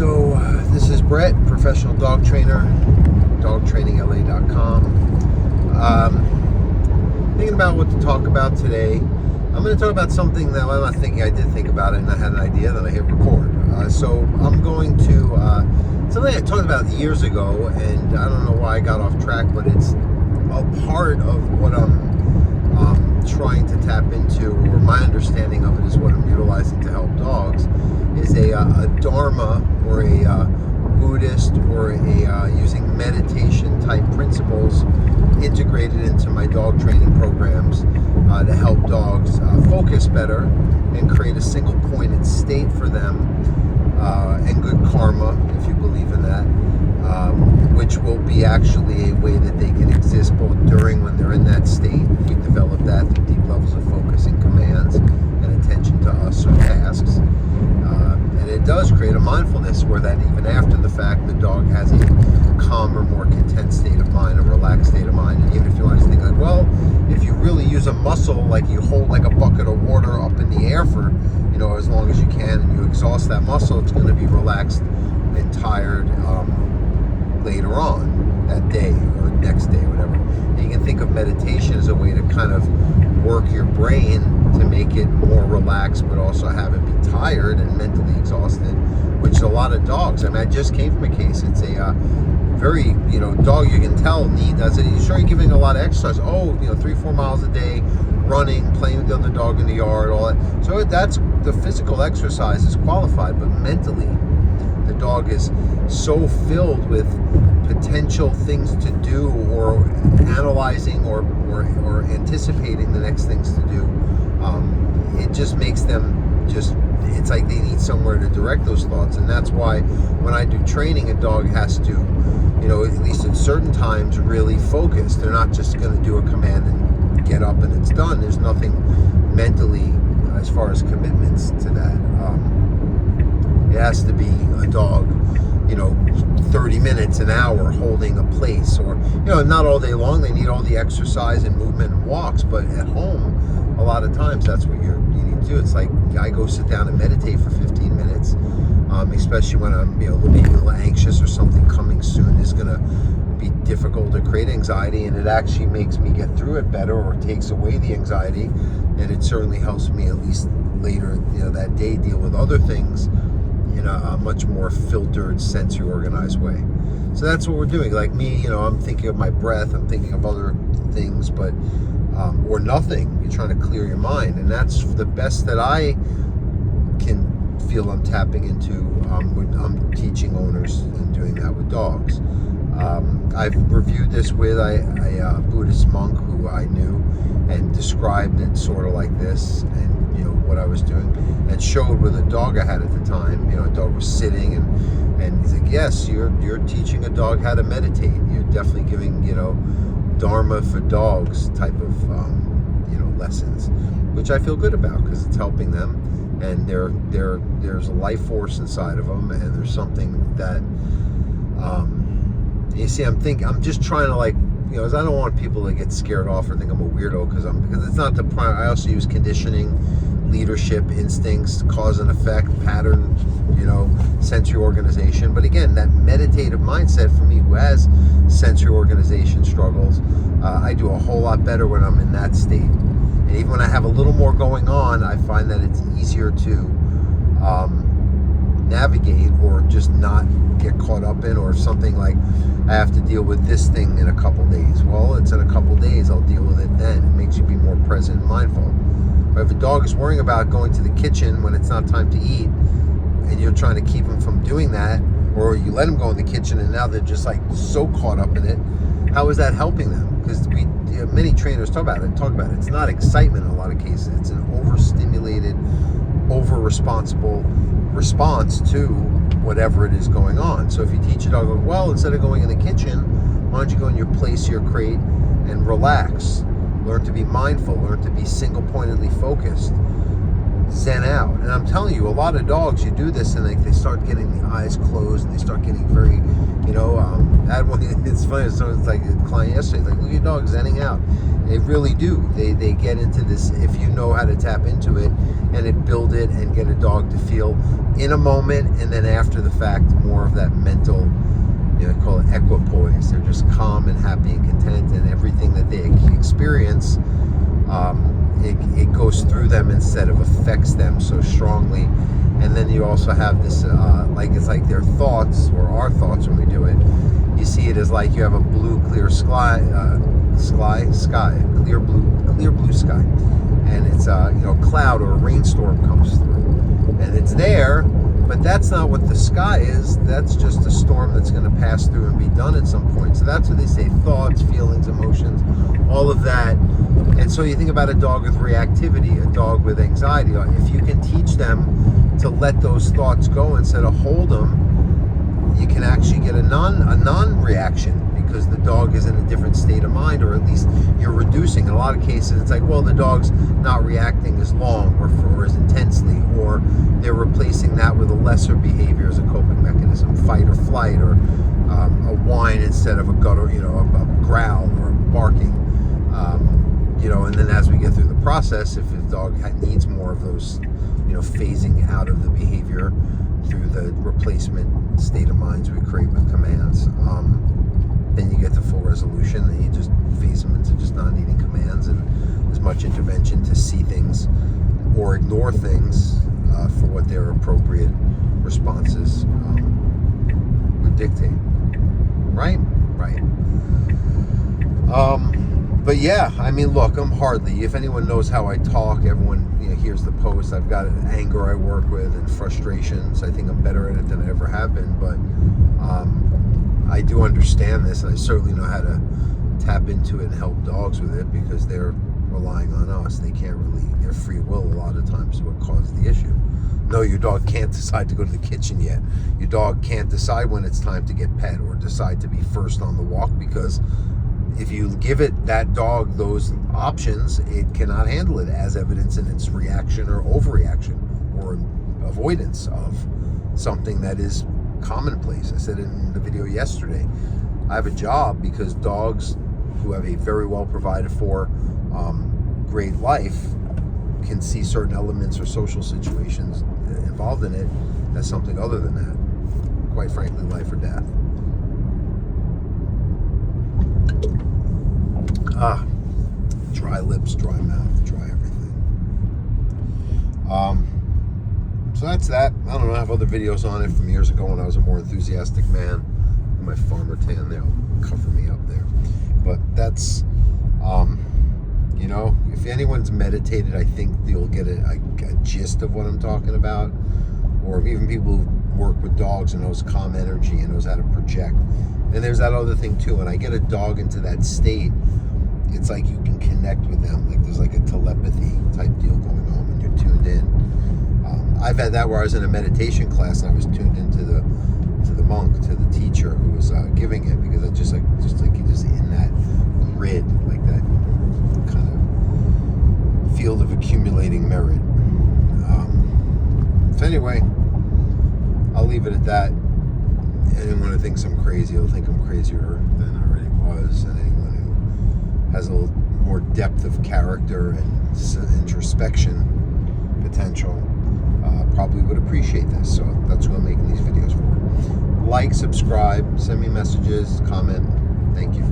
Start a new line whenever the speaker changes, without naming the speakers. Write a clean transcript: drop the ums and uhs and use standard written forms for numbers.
So this is Brett, professional dog trainer, dogtrainingla.com. Thinking about what to talk about today. I'm going to talk about something that I'm not thinking. I did think about it, and I had an idea, then I hit record. So I'm going to something I talked about years ago, and I don't know why I got off track, but it's a part of what I'm trying to tap into, or my understanding of it is what I'm utilizing to help dogs, is a Dharma or a Buddhist or a using meditation type principles integrated into my dog training programs to help dogs focus better and create a single pointed state for them and good karma, if you believe in that, which will be actually a way that they can exist both during when they're in that state, if we develop that through deep levels of focus and commands and attention to us or tasks. And it does create a mindfulness where that even after the fact, the dog has a calmer, more content state of mind, a relaxed state of mind. And even if you want to think like, well, if you really use a muscle, like you hold like a bucket of water up in the air for, as long as you can, and you exhaust that muscle, it's going to be relaxed and tired later on that day or next day, whatever. And you can think of meditation as a way to kind of work your brain to make it more relaxed, but also have it be tired and mentally exhausted, which a lot of dogs, I just came from a case. It's a very, dog you can tell does it. You're sure you're giving a lot of exercise. 3-4 miles a day, running, playing with the other dog in the yard, all that. So that's the physical exercise is qualified, but mentally, the dog is so filled with potential things to do, or analyzing, or anticipating the next things to do. It just makes them it's like they need somewhere to direct those thoughts. And that's why when I do training, a dog has to, at least at certain times, really focus. They're not just going to do a command and get up and it's done. There's nothing mentally as far as commitments to that. It has to be a dog, 30 minutes, an hour holding a place, or, not all day long. They need all the exercise and movement and walks, but at home, a lot of times that's what you need to do. It's like I go sit down and meditate for 15 minutes, especially when I'm, a little anxious or something coming soon is going to be difficult to create anxiety, and it actually makes me get through it better, or takes away the anxiety, and it certainly helps me at least later, that day deal with other things in a much more filtered, sensory organized way. So that's what we're doing. Like me, I'm thinking of my breath, I'm thinking of other things, but or nothing. You're trying to clear your mind, and that's the best that I can feel I'm tapping into when I'm teaching owners and doing that with dogs. I've reviewed this with a Buddhist monk who I knew, and described it sort of like this, and what I was doing, and showed with a dog I had at the time. A dog was sitting, and he's like, yes, you're teaching a dog how to meditate. You're definitely giving Dharma for dogs type of lessons, which I feel good about, because it's helping them, and there's a life force inside of them, and there's something that you see. I'm just trying to, like, I don't want people to get scared off or think I'm a weirdo, because it's not the prime. I also use conditioning, leadership, instincts, cause and effect, pattern, sensory organization. But again, that meditative mindset for me, who has sensory organization struggles, I do a whole lot better when I'm in that state. And even when I have a little more going on, I find that it's easier to navigate, or just not get caught up in, or something like I have to deal with this thing in a couple days. Well, it's in a couple days, I'll deal with it then. It makes you be more present and mindful. But if a dog is worrying about going to the kitchen when it's not time to eat, and you're trying to keep them from doing that, or you let them go in the kitchen and now they're just like so caught up in it, how is that helping them? Because many trainers talk about it. It's not excitement in a lot of cases. It's an overstimulated, over-responsible response to whatever it is going on. So if you teach a dog, well, instead of going in the kitchen, why don't you go in your place, your crate, and relax? Learn to be mindful, learn to be single-pointedly focused. zen out. And I'm telling you, a lot of dogs, you do this and they start getting the eyes closed and they start getting very, I had one, it's funny, so it's like a client yesterday, like, look at your dog zenning out. They really do. They get into this, if you know how to tap into it and build it and get a dog to feel in a moment, and then after the fact, more of that mental, I call it equipoise. They're just calm and happy and content, and everything that they experience, it goes through them instead of affects them so strongly. And then you also have this, it's like their thoughts, or our thoughts when we do it. You see it as like you have a blue, clear sky, clear blue sky, and it's cloud or a rainstorm comes through, and it's there, but that's not what the sky is. That's just a storm that's going to pass through and be done at some point. So that's what they say: thoughts, feelings, emotions, all of that. And so you think about a dog with reactivity, a dog with anxiety. If you can teach them to let those thoughts go instead of hold them, you can actually get a non-reaction, because the dog is in a different state of mind, or at least you're reducing. In a lot of cases, it's like, well, the dog's not reacting as long or as intensely, or they're replacing that with a lesser behavior as a coping mechanism, fight or flight, or a whine instead of a gut, or a growl or barking. And then as we get through the process, if the dog needs more of those, phasing out of the behavior through the replacement state of minds we create with commands, then you get to full resolution, and you just phase them into just not needing commands and as much intervention to see things or ignore things for what their appropriate responses would dictate. Right? But yeah, I mean, look, I'm hardly, if anyone knows how I talk, everyone hears the post. I've got anger I work with and frustrations. I think I'm better at it than I ever have been, but I do understand this, and I certainly know how to tap into it and help dogs with it, because they're relying on us. They can't really, their free will a lot of times is what causes the issue. No, your dog can't decide to go to the kitchen yet. Your dog can't decide when it's time to get pet or decide to be first on the walk, because if you give that dog those options, it cannot handle it, as evidence in its reaction or overreaction or avoidance of something that is commonplace. I said in the video yesterday, I have a job because dogs who have a very well provided for great life can see certain elements or social situations involved in it as something other than that. Quite frankly, life or death. Dry lips, dry mouth, dry everything. So that's that. I don't know, I have other videos on it from years ago when I was a more enthusiastic man. My farmer tan there will cover me up there. But that's, if anyone's meditated, I think you'll get a gist of what I'm talking about. Or even people who work with dogs and knows calm energy and knows how to project. And there's that other thing too. When I get a dog into that state, it's like you can connect with them. Like there's like a telepathy type deal going on when you're tuned in. I've had that where I was in a meditation class and I was tuned into the monk, to the teacher who was giving it, because it's just like you're just in that grid, like that kind of field of accumulating merit. So anyway, I'll leave it at that. Anyone who thinks I'm crazy will think I'm crazier than I already was, and anyone who has a little more depth of character and introspection potential probably would appreciate this. So that's what I'm making these videos for. Like, subscribe, send me messages, comment. Thank you.